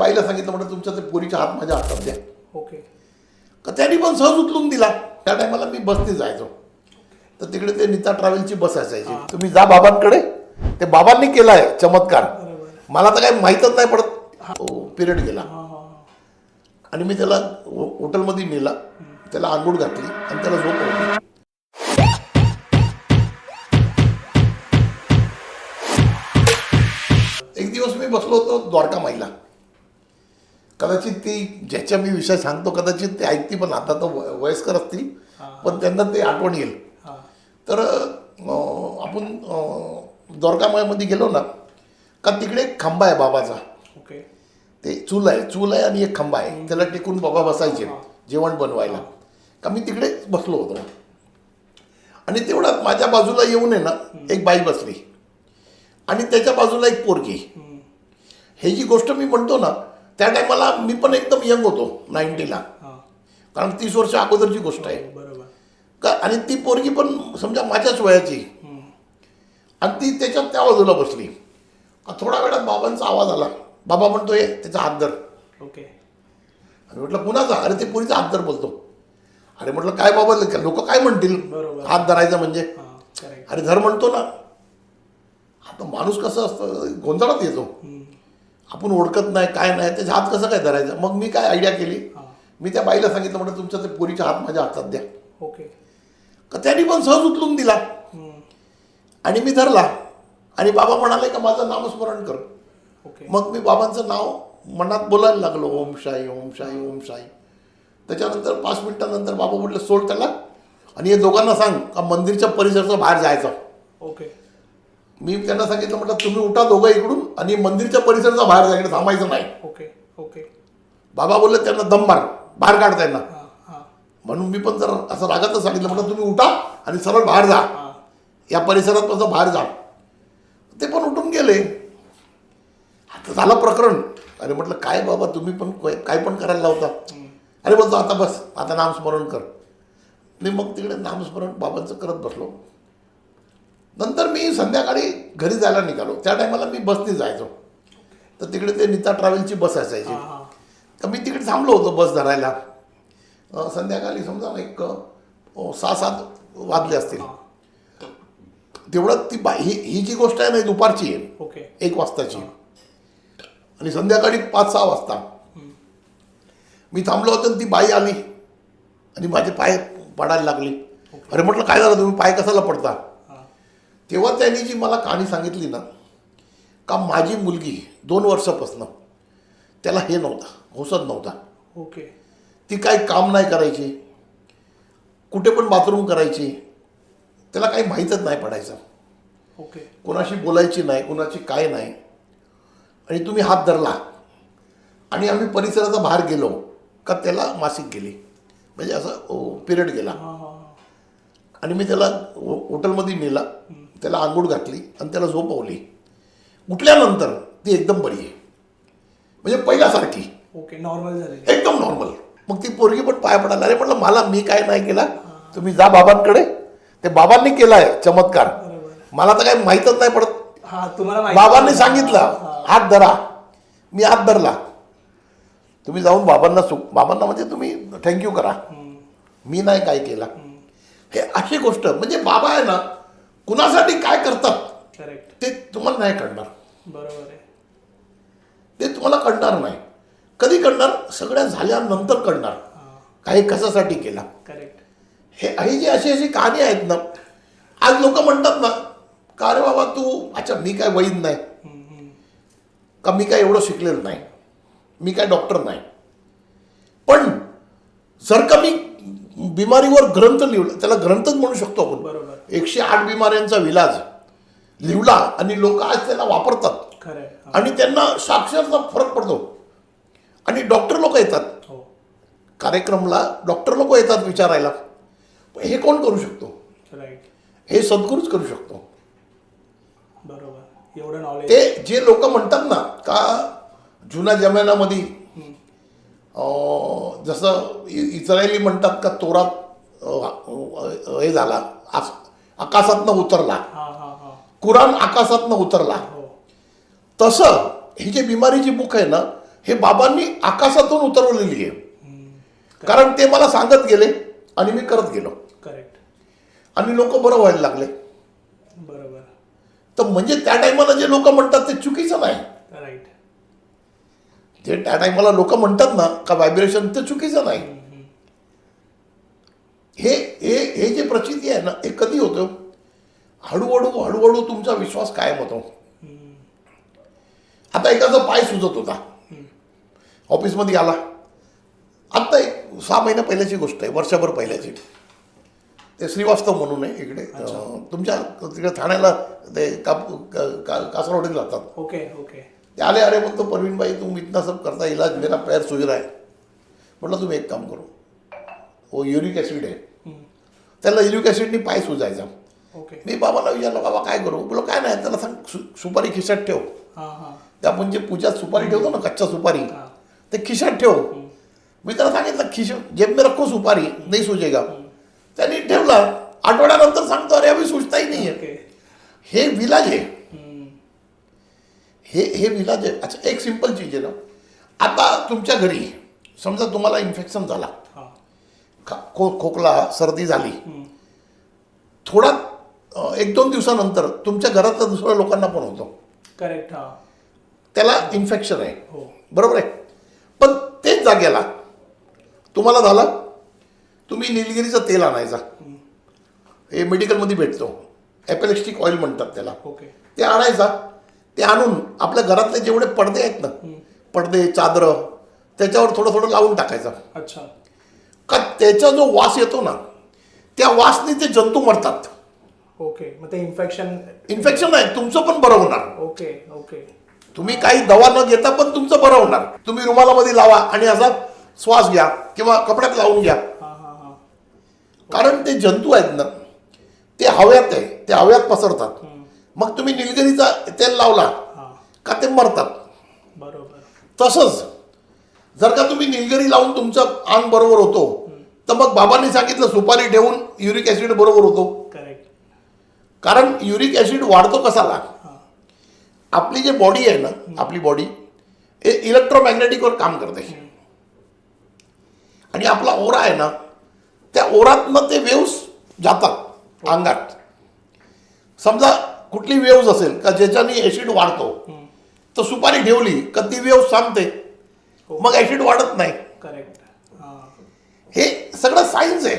बाईला सांगितलं म्हटलं तुमच्या ते पोरीच्या हात माझ्या हातात द्या. ओके. का त्यांनी पण सहज उचलून दिला. त्या टायमाला मी बसने जायचो तर तिकडे ते नीता ट्रॅव्हलची बस असायची. तुम्ही जा बाबांकडे. ते बाबांनी केलाय चमत्कार. मला तर काही माहीतच नाही पडत. पिरियड गेला आणि मी त्याला हॉटेलमध्ये नेला, त्याला आंघोळ घातली आणि त्याला झोपवली. एक दिवस मी बसलो होतो द्वारका माईला. कदाचित ती ज्याच्या मी विषय सांगतो कदाचित ते ऐकती, पण आता तर वयस्कर असतील पण त्यांना ते आठवण येईल. तर आपण द्वारका माईमध्ये गेलो ना का तिकडे एक खांबा आहे बाबाचा. ओके. ते चूल आहे आणि एक खांबा आहे, त्याला टेकून बाबा बसायचे जेवण बनवायला. का मी तिकडे बसलो होतो आणि तेवढ्यात माझ्या बाजूला येऊन आहे ना एक बाई बसली आणि त्याच्या बाजूला एक पोरगी. हे जी गोष्ट मी म्हणतो ना त्या टायमाला मी पण एकदम यंग होतो 90ला, कारण 30 वर्ष अगोदरची गोष्ट आहे. बरोबर. का आणि ती पोरगी पण समजा माझ्याच वयाची आणि ती त्याच्यात त्या बाजूला बसली. थोड्या वेळात बाबांचा आवाज आला. बाबा म्हणतोय त्याचा हात धर. ओके. आणि म्हटलं कुणाचा? अरे ते पोरीचा हात धर बोलतो. अरे म्हटलं काय बाबा लोक काय म्हणतील हात धरायचा म्हणजे. अरे धर म्हणतो ना. आता माणूस कसं असतं गोंधळात येतो, आपण ओळखत नाही काय नाही, त्याचा हात कसं काय धरायचा. मग मी काय आयडिया केली, मी त्या बाईला सांगितलं म्हटलं तुमच्या ते पोरीच्या हात माझ्या हातात द्या. ओके. का त्यांनी पण सहज उचलून दिला आणि मी धरला आणि बाबा म्हणाले का माझं नामस्मरण कर. ओके. मग मी बाबांचं नाव मनात बोलायला लागलो, ओम शाई ओम शाई ओम शाई. त्याच्यानंतर 5 मिनिटानंतर बाबा म्हटलं सोड त्याला आणि हे दोघांना सांग का मंदिरच्या परिसराच्या बाहेर जायचं. ओके. मी त्यांना सांगितलं म्हटलं तुम्ही उठा दोघं इकडून आणि मंदिरच्या परिसराच्या बाहेर जा, इकडे थांबायचं नाही. ओके. ओके. बाबा बोलले त्यांना दम मार, बाहेर काढ त्यांना. हां. म्हणून मी पण जरा असं रागातच सांगितलं म्हटलं तुम्ही उठा आणि सरळ बाहेर जा, या परिसरात कसं बाहेर जा. ते पण उठून गेले. आता झालं प्रकरण. अरे म्हटलं काय बाबा तुम्ही पण काय पण करायला लावता. अरे बोलतो आता बस आता नामस्मरण कर. मी मग तिकडे नामस्मरण बाबांचं करत बसलो. नंतर मी संध्याकाळी घरी जायला निघालो. त्या टायमाला मी बसने जायचो तर तिकडे ते नीता ट्रॅव्हलची बस असायची. तर मी तिकडे थांबलो होतो बस धरायला. संध्याकाळी समजा एक 6-7 वाजले असतील. तेवढं ती ही जी गोष्ट आहे ना दुपारची आहे. ओके. 1 वाजताची आणि संध्याकाळी 5-6 वाजता मी थांबलो होतो आणि ती बाई आली आणि माझे पाय पडायला लागले. अरे म्हटलं काय झालं तुम्ही पाय कशाला पडता. तेव्हा त्यांनी जी मला कहाणी सांगितली ना का माझी मुलगी 2 वर्षापासून त्याला हे नव्हता, हौसत नव्हता. ओके. ती काही काम नाही करायची, कुठे पण बाथरूम करायची, त्याला काही माहीतच नाही पडायचं. ओके. कोणाशी बोलायची नाही, कोणाची काय नाही. आणि तुम्ही हात धरला आणि आम्ही परिसराचा बाहेर गेलो का त्याला मासिक गेली, म्हणजे असं पिरियड गेला. आणि मी त्याला हॉटेलमध्ये नेला, त्याला आंघोळ घातली आणि त्याला झोपवली. उठल्यानंतर ती एकदम बरी आहे, म्हणजे पहिल्यासारखी. ओके. नॉर्मल झाले. एकदम नॉर्मल. मग ती पोरगी पण पाया पडायला. अरे म्हटलं मला मी काय नाही केला, तुम्ही जा बाबांकडे. ते बाबांनी केलाय चमत्कार. मला तर काही माहीतच नाही पडत. तुम्हाला बाबांनी सांगितलं हात धरा, मी हात धरला. तुम्ही जाऊन बाबांना म्हणजे तुम्ही थँक्यू करा, मी नाही काय केला. हे अशी गोष्ट म्हणजे बाबा आहे ना कुणासाठी काय करतात ते तुम्हाला नाही कळणार. बरोबर आहे. ते तुम्हाला कळणार नाही. कधी कळणार? सगळ्या झाल्यानंतर कळणार काही कशासाठी केला. करेक्ट. हे जी अशी कहाणी आहेत ना, आज लोक म्हणतात ना का अरे बाबा तू अच्छा मी काय वैद नाही का, मी काय एवढं शिकलेलं नाही, मी काय डॉक्टर नाही. पण जर का मी बिमारीवर ग्रंथ लिहिला, त्याला ग्रंथच म्हणू शकतो आपण. बरोबर. 108 बिमाऱ्यांचा विलाज लिवला आणि लोक आज त्याला वापरतात. खरं. आणि त्यांना साक्षरचा फरक पडतो. आणि डॉक्टर लोक येतात कार्यक्रमला, डॉक्टर लोक येतात विचारायला. हे कोण करू शकतो? राईट. हे सद्गुरूच करू शकतो. बरोबर. एवढं नॉलेज. ते जे लोक म्हणतात ना का जुन्या जमान्यामध्ये जसं इस्रायली म्हणतात का तोरात हे झाला, आकाशातनं उतरला, कुराण आकाशातनं उतरला, तसं ही जी बिमारीची बुक आहे ना हे बाबांनी आकाशातून उतरवलेली आहे. कारण ते मला सांगत गेले आणि मी करत गेलो करेक्ट. आणि लोक बरं व्हायला लागले. बरोबर. तर म्हणजे त्या टायमाला जे लोक म्हणतात ते चुकीचं नाही. राईट. जे त्या टायमाला लोक म्हणतात ना का व्हायब्रेशन, ते चुकीचं नाही. हे हे हे जे प्रचिती आहे ना, हे कधी होतं? हळूहळू तुमचा विश्वास कायम होतो. आता एकाचा पाय सुजत होता, ऑफिसमध्ये आला. आत्ता एक 6 महिन्या पहिल्याची गोष्ट आहे, वर्षभर पहिल्याची. ते श्रीवास्तव म्हणून आहे इकडे, तुमच्या तिकडे ठाण्याला ते कासरवाडीला जातात. Okay okay. ते आले, अरे बोलतो परवीन भाई तुम इतना सब करता, इलाज मेरा पैर सूज रहा है. म्हटलं तुम्ही एक काम करो, वो युरिक ॲसिड आहे, त्याला युरिक ॲसिडनी पाय सुजायचा. ओके. मी बाबाला विचारलं, बाबा काय करू? बोलो काय नाही, त्याला सांग सुपारी खिशात ठेव. हां हां. ते आपण जे पूजात सुपारी ठेवतो ना, कच्चा सुपारी, हां. ते खिशात ठेव. मी त्याला सांगितलं जेब में रखो सुपारी, नाही सुजेगा. त्यांनी ठेवला. आठवड्यानंतर सांगतो, अरे अभी सुचताही नाही आहे. ओके. हे विलाज आहे. हे विलाज आहे. अच्छा, एक सिंपल चीज आहे ना. आता तुमच्या घरी समजा तुम्हाला इन्फेक्शन झाला, हां. खोकला सर्दी झाली, थोडा 1-2 दिवसानंतर तुमच्या घरातल्या दुसऱ्या लोकांना पण होतो. करेक्ट. हां. त्याला इन्फेक्शन आहे. हो. बरोबर आहे. पण तेच जागेला तुम्हाला झालं, तुम्ही निलगिरीचं तेल आणायचा. हे मेडिकलमध्ये भेटतो, ॲपेलेक्स्टिक ऑइल म्हणतात त्याला. ओके. ते आणायचा. ते आणून आपल्या घरातले जेवढे पडदे आहेत ना, पडदे चादर, त्याच्यावर थोडं थोडं लावून टाकायचं. अच्छा. का त्याचा जो वास येतो ना, त्या वासने ते जंतू मरतात. ओके. मग ते इन्फेक्शन आहे तुमचं पण बरं होणार. Okay okay. तुम्ही काही दवा न घेता पण तुमचं बरं होणार. तुम्ही रुमालामध्ये लावा आणि असा श्वास घ्या किंवा कपड्यात लावून घ्या. हां हां हां. कारण ते जंतू आहेत ना, ते हव्यात आहे, ते हव्यात पसरतात. मग तुम्ही निलगिरीचा तेल लावला का ते मरतात. बरोबर. तसंच जर का तुम्ही निलगिरी लावून तुमचं अंग बरोबर होतो, तर मग बाबांनी सांगितलं सुपारी ठेवून युरिक ॲसिड बरोबर होतो. करेक्ट. कारण युरिक ॲसिड वाढतो कसाला? हां. आपली जे बॉडी आहे ना, आपली बॉडी हे इलेक्ट्रोमॅग्नेटिकवर काम करते. आणि आपला ओरा आहे ना, त्या ओरातनं ते वेव्स जातात अंगात. समजा कुठली वेव्ज असेल का ज्याच्याने ॲसिड वाढतो, तर सुपारी ठेवली का ती वेव्ह थांबते, मग ॲसिड वाढत नाही. करेक्ट. हां. हे सगळं सायन्स आहे.